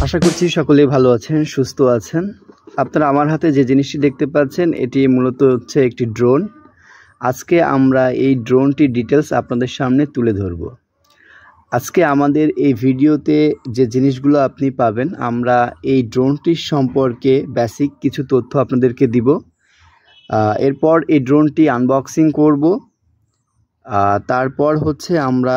আশা করছি সকলেই ভালো আছেন, সুস্থ আছেন। আপনারা আমার হাতে যে জিনিসটি দেখতে পাচ্ছেন এটি মূলত হচ্ছে একটি ড্রোন। আজকে আমরা এই ড্রোনটির ডিটেলস আপনাদের সামনে তুলে ধরব। আজকে আমাদের এই ভিডিওতে যে জিনিসগুলো আপনি পাবেন, আমরা এই ড্রোনটির সম্পর্কে বেসিক কিছু তথ্য আপনাদেরকে দিব। এরপর এই ড্রোনটি আনবক্সিং করব। তারপর হচ্ছে আমরা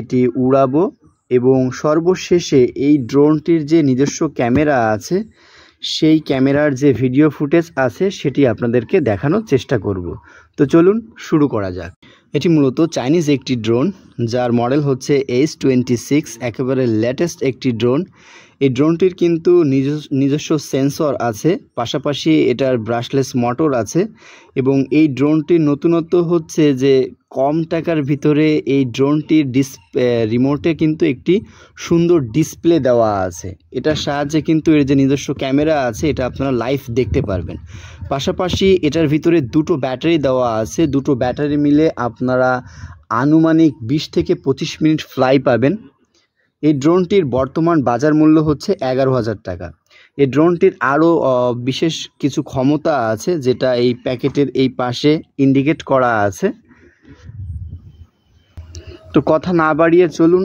এটি উড়াবো এবং সর্বশেষে এই ড্রোনটির যে নিজস্ব ক্যামেরা আছে সেই ক্যামেরার যে ভিডিও ফুটেজ আছে সেটি আপনাদেরকে দেখানোর চেষ্টা করব। তো চলুন শুরু করা যাক। এটি মূলত চাইনিজ একটি ড্রোন, যার মডেল হচ্ছে H26, একেবারে লেটেস্ট একটি ড্রোন। এই ড্রোনটির কিন্তু নিজস্ব সেন্সর আছে, পাশাপাশি এটার ব্রাশলেস মোটর আছে এবং এই ড্রোনটির নতুনত্ব হচ্ছে যে কম টাকার ভিতরে এই ড্রোনটির রিমোটে কিন্তু একটি সুন্দর ডিসপ্লে দেওয়া আছে। এটার সাহায্যে কিন্তু এর যে নিজস্ব ক্যামেরা আছে এটা আপনারা লাইভ দেখতে পারবেন। পাশাপাশি এটার ভিতরে দুটো ব্যাটারি দেওয়া আছে। দুটো ব্যাটারি মিলে আপনারা আনুমানিক 20 থেকে 25 মিনিট ফ্লাই পাবেন। এই ড্রোনটির বর্তমান বাজার মূল্য হচ্ছে 11,000 টাকা। এই ড্রোনটির আরও বিশেষ কিছু ক্ষমতা আছে, যেটা এই প্যাকেটের এই পাশে ইন্ডিকেট করা আছে। তো কথা না বাড়িয়ে চলুন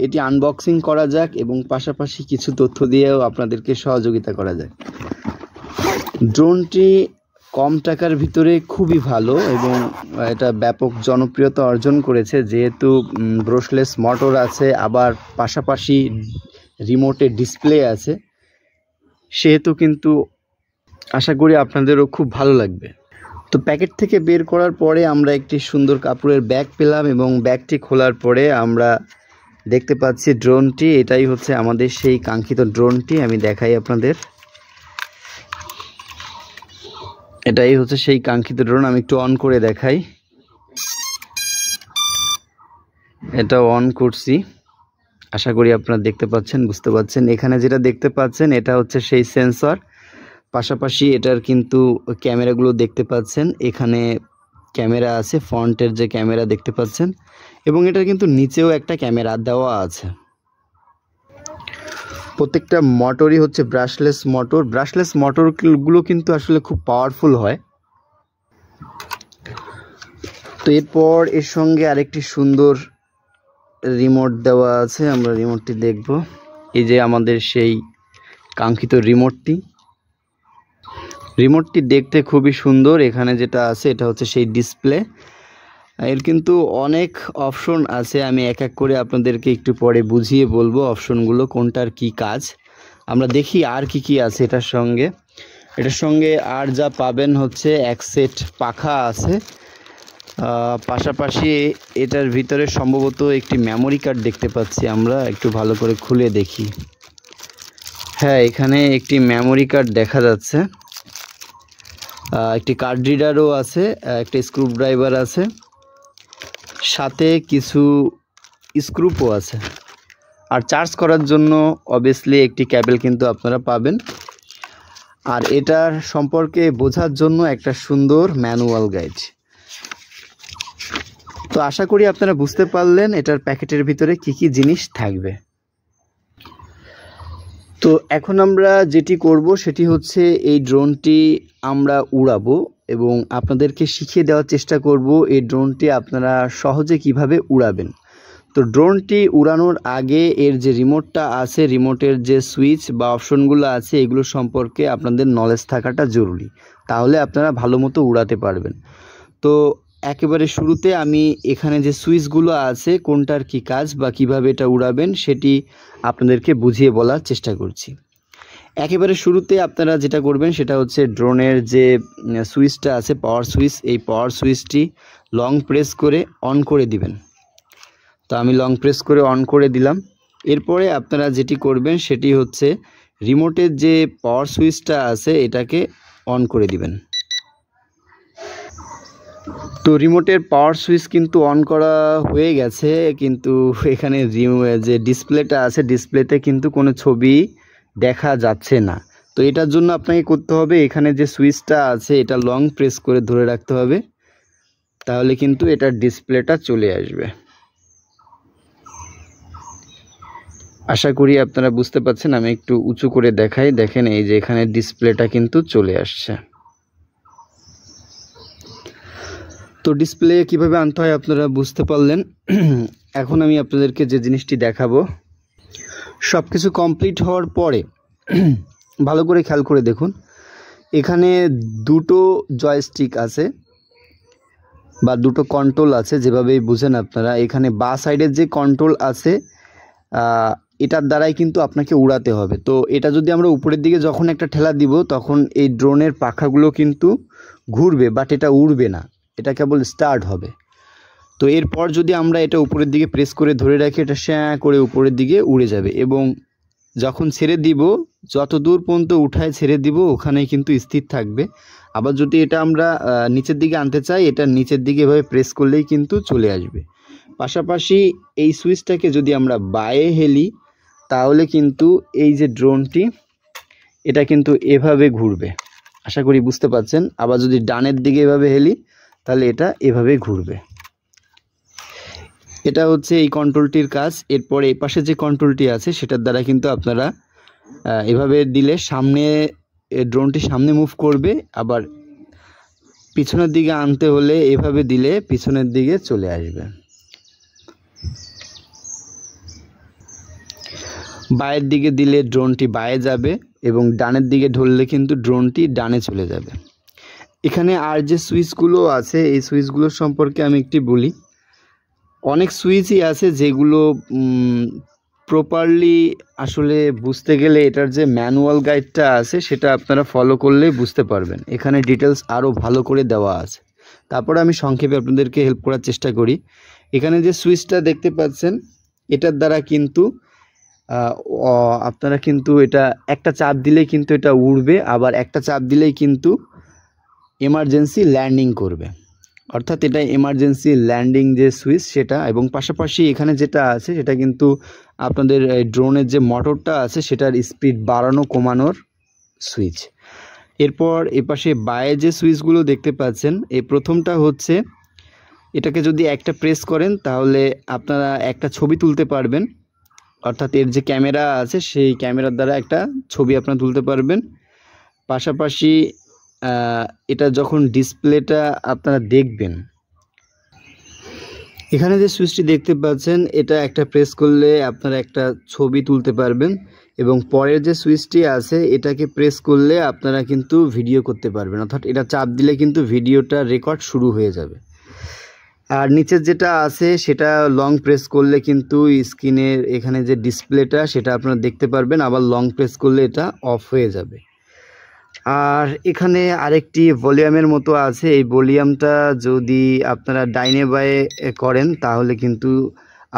এটি আনবক্সিং করা যাক এবং পাশাপাশি কিছু তথ্য দিয়েও আপনাদেরকে সহযোগিতা করা যাক। ড্রোনটি কম টাকার ভিতরে খুবই ভালো এবং এটা ব্যাপক জনপ্রিয়তা অর্জন করেছে, যেহেতু ব্রাশলেস মোটর আছে, আবার পাশাপাশি রিমোটে ডিসপ্লে আছে, সেহেতু কিন্তু আশা করি আপনাদেরও খুব ভালো লাগবে। তো প্যাকেট থেকে বের করার পরে আমরা একটি সুন্দর কাপড়ের ব্যাগ পেলাম এবং ব্যাগটি খোলার পরে আমরা দেখতে পাচ্ছি ড্রোনটি। এটাই হচ্ছে আমাদের সেই কাঙ্ক্ষিত ড্রোনটি। আমি দেখাই আপনাদের, এটাই হচ্ছে সেই কাঙ্ক্ষিত ড্রোন। আমি একটু অন করে দেখাই। এটা অন করছি, আশা করি আপনারা দেখতে পাচ্ছেন, বুঝতে পাচ্ছেন। এখানে যেটা দেখতে পাচ্ছেন এটা হচ্ছে সেই সেন্সর, পাশাপাশি এটার কিন্তু ক্যামেরাগুলো দেখতে পাচ্ছেন। এখানে ক্যামেরা আছে, ফ্রন্টের যে ক্যামেরা দেখতে পাচ্ছেন, এবং এটার কিন্তু নিচেও একটা ক্যামেরা দেওয়া আছে। প্রত্যেকটা মোটরই হচ্ছে ব্রাশলেস মোটর। ব্রাশলেস মোটরগুলো কিন্তু আসলে খুব পাওয়ারফুল হয়। তো এরপর এর সঙ্গে আরেকটি সুন্দর রিমোট দেওয়া আছে, আমরা রিমোটটি দেখব। এই যে আমাদের সেই কাঙ্ক্ষিত রিমোটটি দেখতে খুবই সুন্দর। এখানে যেটা আছে এটা হচ্ছে সেই ডিসপ্লে। এর কিন্তু অনেক অপশন আছে, আমি এক এক করে আপনাদেরকে একটু পরে বুঝিয়ে বলবো অপশনগুলো কোনটার কি কাজ। আমরা দেখি আর কি আছে এটার সঙ্গে আর যা পাবেন হচ্ছে এক সেট পাখা আছে, পাশাপাশি এটার ভিতরে সম্ভবত একটি মেমোরি কার্ড দেখতে পাচ্ছি। আমরা একটু ভালো করে খুলে দেখি। হ্যাঁ, এখানে একটি মেমোরি কার্ড দেখা যাচ্ছে, একটি কার্ড রিডারও আছে, একটা স্ক্রুড্রাইভার আছে, সাথে কিছু স্ক্রুপও আছে। আর চার্জ করার জন্য অবভিয়াসলি একটি কেবল কিন্তু আপনারা পাবেন। আর এটার সম্পর্কে বোঝার জন্য একটা সুন্দর ম্যানুয়াল গাইড। তো আশা করি আপনারা বুঝতে পারলেন এটার প্যাকেটের ভিতরে কি কি জিনিস থাকবে। তো এখন আমরা যেটি করব সেটি হচ্ছে এই ড্রোনটি আমরা উড়াবো এবং আপনাদেরকে শিখিয়ে দেওয়ার চেষ্টা করব এই ড্রোনটি আপনারা সহজে কিভাবে উড়াবেন। তো ড্রোনটি উড়ানোর আগে এর যে রিমোটটা আছে, রিমোটের যে সুইচ বা অপশনগুলো আছে, এগুলো সম্পর্কে আপনাদের নলেজ থাকাটা জরুরি, তাহলে আপনারা ভালো মতো উড়াতে পারবেন। তো একেবারে শুরুতে আমি এখানে যে সুইচগুলো আছে কোনটার কি কাজ বা কিভাবে এটা উড়াবেন সেটি আপনাদেরকে বুঝিয়ে বলার চেষ্টা করছি। একেবারে শুরুতে আপনারা যেটা করবেন সেটা হচ্ছে ড্রোনের যে সুইচটা আছে, পাওয়ার সুইচ, এই পাওয়ার সুইচটি লং প্রেস করে অন করে দিবেন। তো আমি লং প্রেস করে অন করে দিলাম। এরপরে আপনারা যেটি করবেন সেটি হচ্ছে রিমোটের যে পাওয়ার সুইচটা আছে এটাকে অন করে দিবেন। তো রিমোটের পাওয়ার সুইচ কিন্তু অন করা হয়ে গেছে, কিন্তু এখানে যে ডিসপ্লেটা আছে ডিসপ্লেতে কিন্তু কোনো ছবি দেখা যাচ্ছে না। তো এটার জন্য আপনাকে করতে হবে, এখানে যে সুইচটা আছে এটা লং প্রেস করে ধরে রাখতে হবে, তাহলে কিন্তু এটার ডিসপ্লেটা চলে আসবে। আশা করি আপনারা বুঝতে পারছেন। আমি একটু উঁচু করে দেখাই, দেখেন এই যে এখানে ডিসপ্লেটা কিন্তু চলে আসছে। তো ডিসপ্লে কিভাবে আনতে হয় আপনারা বুঝতে পারলেন। এখন আমি আপনাদেরকে যে জিনিসটি দেখাবো, সব কিছু কমপ্লিট হওয়ার পরে ভালো করে খেয়াল করে দেখুন, এখানে দুটো জয়স্টিক আছে বা দুটো কন্ট্রোল আছে, যেভাবেই বুঝেন আপনারা। এখানে বাঁ সাইডের যে কন্ট্রোল আছে এটার দ্বারাই কিন্তু আপনাকে উড়াতে হবে। তো এটা যদি আমরা উপরের দিকে যখন একটা ঠেলা দিব, তখন এই ড্রোনের পাখাগুলো কিন্তু ঘুরবে, বাট এটা উড়বে না, এটা কেবল স্টার্ট হবে। তো এরপর যদি আমরা এটা উপরের দিকে প্রেস করে ধরে রাখি, এটা শ্যাঁ করে উপরের দিকে উড়ে যাবে এবং যখন ছেড়ে দিব, যত দূর পর্যন্ত উঠায় ছেড়ে দিব ওখানেই কিন্তু স্থির থাকবে। আবার যদি এটা আমরা নিচের দিকে আনতে চাই, এটা নিচের দিকে এভাবে প্রেস করলেই কিন্তু চলে আসবে। পাশাপাশি এই সুইচটাকে যদি আমরা বায়ে হেলি, তাহলে কিন্তু এই যে ড্রোনটি এটা কিন্তু এভাবে ঘুরবে। আশা করি বুঝতে পারছেন। আবার যদি ডানের দিকে এভাবে হেলি, তাহলে এটা এভাবে ঘুরবে। এটা হচ্ছে এই কন্ট্রোলটির কাজ। এরপর এই পাশে যে কন্ট্রোলটি আছে সেটার দ্বারা কিন্তু আপনারা এভাবে দিলে সামনে ড্রোনটি সামনে মুভ করবে, আবার পিছনের দিকে আনতে হলে এভাবে দিলে পিছনের দিকে চলে আসবে। বায়ের দিকে দিলে ড্রোনটি বায়ে যাবে এবং ডানের দিকে ধরলে কিন্তু ড্রোনটি ডানে চলে যাবে। এখানে আর যে সুইচগুলো আছে, এই সুইচগুলো সম্পর্কে আমি একটু বলি। অনেক সুইচই আছে যেগুলো প্রপারলি আসলে বুঝতে গেলে এটার যে ম্যানুয়াল গাইডটা আছে সেটা আপনারা ফলো করলেই বুঝতে পারবেন। এখানে ডিটেলস আরও ভালো করে দেওয়া আছে। তারপরে আমি সংক্ষেপে আপনাদেরকে হেল্প করার চেষ্টা করি। এখানে যে সুইচটা দেখতে পাচ্ছেন, এটার দ্বারা কিন্তু আপনারা কিন্তু এটা একটা চাপ দিলেই কিন্তু এটা উড়বে, আবার একটা চাপ দিলেই কিন্তু এমার্জেন্সি ল্যান্ডিং করবে। অর্থাৎ এটা এমার্জেন্সি ল্যান্ডিং যে সুইচ সেটা। এবং পাশাপাশি এখানে যেটা আছে সেটা কিন্তু আপনাদের ড্রোনের যে মোটরটা আছে সেটার স্পিড বাড়ানো কমানোর সুইচ। এরপর এপাশে বায়ে যে সুইচগুলো দেখতে পাচ্ছেন, এই প্রথমটা হচ্ছে এটাকে যদি একটা প্রেস করেন তাহলে আপনারা একটা ছবি তুলতে পারবেন। অর্থাৎ এর যে ক্যামেরা আছে সেই ক্যামেরার দ্বারা একটা ছবি আপনারা তুলতে পারবেন। পাশাপাশি এটা যখন ডিসপ্লেটা আপনারা দেখবেন, এখানে যে সুইচটি দেখতে পাচ্ছেন এটা একটা প্রেস করলে আপনারা একটা ছবি তুলতে পারবেন এবং পরের যে সুইচটি আছে এটাকে প্রেস করলে আপনারা কিন্তু ভিডিও করতে পারবেন। অর্থাৎ এটা চাপ দিলে কিন্তু ভিডিওটা রেকর্ড শুরু হয়ে যাবে। আর নিচের যেটা আছে সেটা লং প্রেস করলে কিন্তু স্ক্রিনের এখানে যে ডিসপ্লেটা সেটা আপনারা দেখতে পারবেন, আবার লং প্রেস করলে এটা অফ হয়ে যাবে। আর এখানে আরেকটি ভলিউমের মতো আছে, এই ভলিউমটা যদি আপনারা ডাইনে বায়ে করেন তাহলে কিন্তু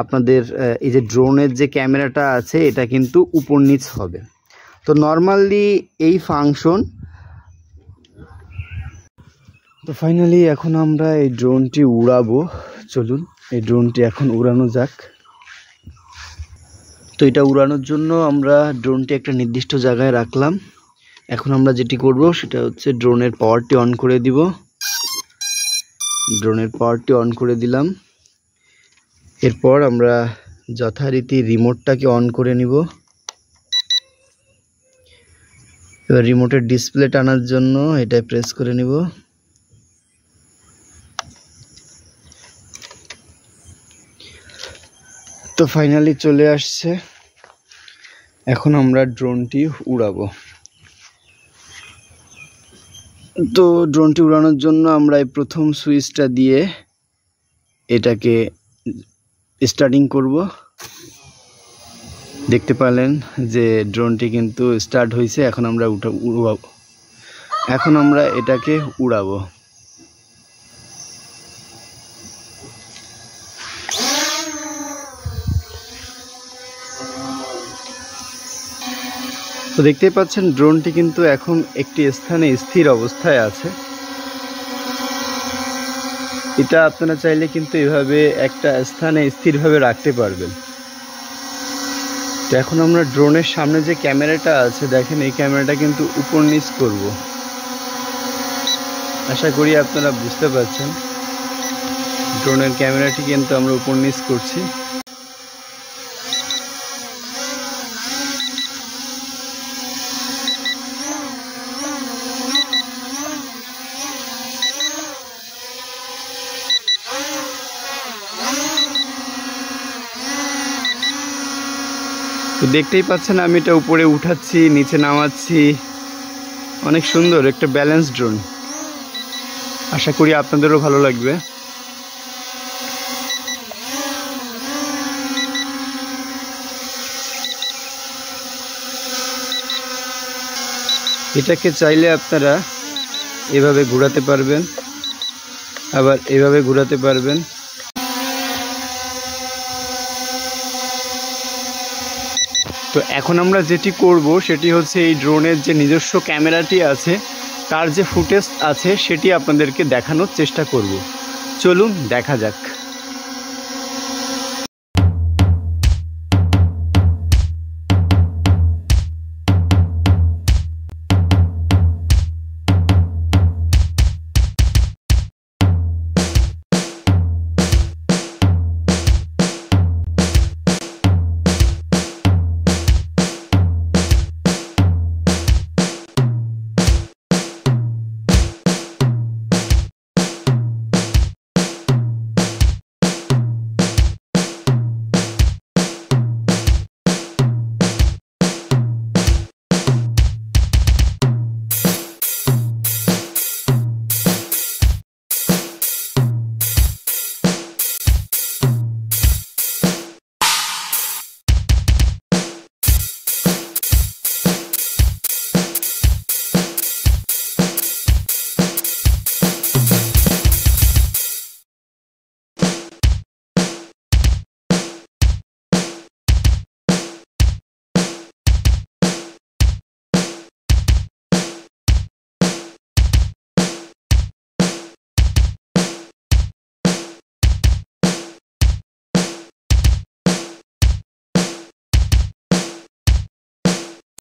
আপনাদের এই যে ড্রোনের যে ক্যামেরাটা আছে এটা কিন্তু উপর নিচ হবে। তো নর্মালি এই ফাংশন। তো ফাইনালি এখন আমরা এই ড্রোনটি উড়াবো। চলুন এই ড্রোনটি এখন উড়ানো যাক। তো এটা উড়ানোর জন্য আমরা ড্রোনটি একটা নির্দিষ্ট জায়গায় রাখলাম। এখন আমরা যেটি করব সেটা হচ্ছে ড্রোনের পাওয়ারটি অন করে দিব। ড্রোনের পাওয়ারটি অন করে দিলাম। এরপর আমরা যথারীতি রিমোটটাকে অন করে নিব। এবার রিমোটের ডিসপ্লে টানার জন্য এটা প্রেস করে নিব। তো ফাইনালি চলে আসছে। এখন আমরা ড্রোনটি উড়াবো। তো ড্রোনটি উড়ানোর জন্য আমরা এই প্রথম সুইচটা দিয়ে এটাকে স্টার্টিং করব। দেখতে পেলেন যে ড্রোনটি কিন্তু স্টার্ট হয়েছে। এখন আমরা উড়াবো। এখন আমরা এটাকে উড়াবো। তো দেখতেই পাচ্ছেন ড্রোনটি কিন্তু এখন একটি স্থানে স্থির অবস্থায় আছে। এটা আপনারা চাইলে কিন্তু এভাবে একটা স্থানে স্থিরভাবে রাখতে পারবেন। তো এখন আমরা ড্রোনের সামনে যে ক্যামেরাটা আছে দেখেন, এই ক্যামেরাটা কিন্তু উপর নিচ করব। আশা করি আপনারা বুঝতে পারছেন। ড্রোনের ক্যামেরাটি কিন্তু আমরা উপর নিচ করছি। তো দেখতেই পাচ্ছেন আমি এটা উপরে উঠাচ্ছি, নিচে নামাচ্ছি। অনেক সুন্দর একটা ব্যালেন্স ড্রোন। আশা করি আপনাদেরও ভালো লাগবে। এটাকে চাইলে আপনারা এভাবে ঘোরাতে পারবেন, আবার এভাবে ঘোরাতে পারবেন। তো এখন আমরা যেটি করব সেটি হচ্ছে এই ড্রোনের যে নিজস্ব ক্যামেরাটি আছে তার যে ফুটেজ আছে সেটি আপনাদেরকে দেখানোর চেষ্টা করব। চলুন দেখা যাক।